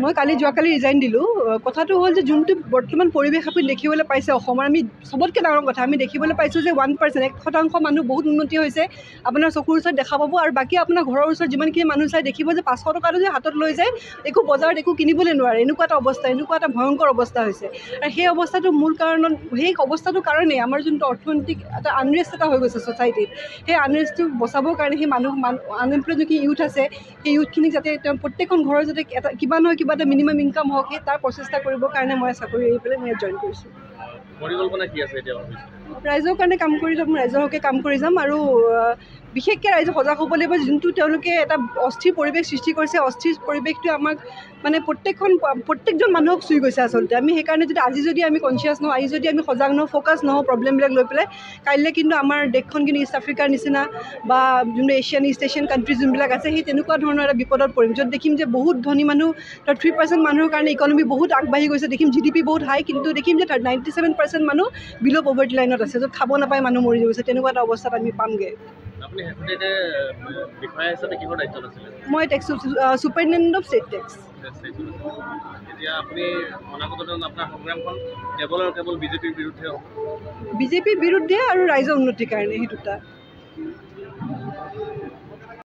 মই যোৱাকালি ৰিজাইন দিলোঁ। কথাটো হ'ল যে যোনটো বৰ্তমান পৰিৱেশ আপুনি দেখিবলৈ পাইছে অসমৰ, আমি চবতকৈ ডাঙৰ কথা আমি দেখিবলৈ পাইছোঁ যে 1%, 1% মানুহ বহুত উন্নতি হৈছে আপোনাৰ চকুৰ ওচৰত দেখা পাব। আৰু বাকী আপোনাৰ ঘৰৰ ওচৰত যিমানখিনি মানুহ চাই দেখিব যে 500 টকাটো যে হাতত লৈ যায় একো বজাৰত একো কিনিবলৈ নোৱাৰে, এনেকুৱা এটা অৱস্থা, এনেকুৱা এটা ভয়ংকৰ অৱস্থা হৈছে। আৰু সেই অৱস্থাটো মূল কাৰণত, সেই অৱস্থাটোৰ কাৰণেই আমাৰ যোনটো অৰ্থনৈতিক এটা আনৰেষ্ট এটা হৈ গৈছে ছ'চাইটিত, সেই আনৰেষ্টটো বচাবৰ কাৰণে সেই আনএমপ্লয়ড যিখিনি ইউথ আছে সেই ইউথখিনিক যাতে তেওঁ প্ৰত্যেকখন ঘৰৰ যাতে এটা কিবা নহয় কিবা এটা মিনিমাম ইনকাম হওক, সেই তাৰ প্ৰচেষ্টা কৰিবৰ কাৰণে মই চাকৰি এৰি পেলাই মই ইয়াত জইন কৰিছোঁ। পৰিকল্পনা কি আছে এতিয়া? ৰাইজৰ কাৰণে কাম কৰি যাম, ৰাইজৰ হকে কাম কৰি যাম। আৰু বিশেষকৈ ৰাইজক সজাগ হ'ব লাগিব, যোনটো তেওঁলোকে এটা অস্থিৰ পৰিৱেশ সৃষ্টি কৰিছে, অস্থিৰ পৰিৱেশটোৱে আমাক মানে প্ৰত্যেকজন মানুহক চুই গৈছে আচলতে। আমি সেইকাৰণে আজি যদি আমি কনচিয়াছ নহওঁ, আজি যদি আমি সজাগ নহওঁ, ফ'কাছ নহওঁ প্ৰব্লেমবিলাক লৈ পেলাই, কাইলৈ কিন্তু আমাৰ দেশখন কিন্তু ইষ্ট আফ্ৰিকাৰ নিচিনা বা যোনটো ইষ্ট এছিয়ান কাণ্ট্ৰিজ যোনবিলাক আছে সেই তেনেকুৱা ধৰণৰ এটা বিপদত পৰিম, য'ত দেখিম যে বহুত ধনী মানুহ, 3% মানুহৰ কাৰণে ইকনমি বহুত আগবাঢ়ি গৈছে, দেখিম GDP বহুত হাই, কিন্তু দেখিম যে 97% মানুহ বিল' পভাৰ্টি লাইনত আছে, য'ত খাব নাপায় মানুহ মৰি গৈছে। তেনেকুৱা এটা অৱস্থাত আমি পামগৈ। মই টেক্স ছুপাৰিনটেণ্ডেণ্ট অফ ষ্টেট টেক্স। বিজেপিৰ বিৰুদ্ধে আৰু ৰাইজৰ উন্নতিৰ কাৰণে, সেই দুটা।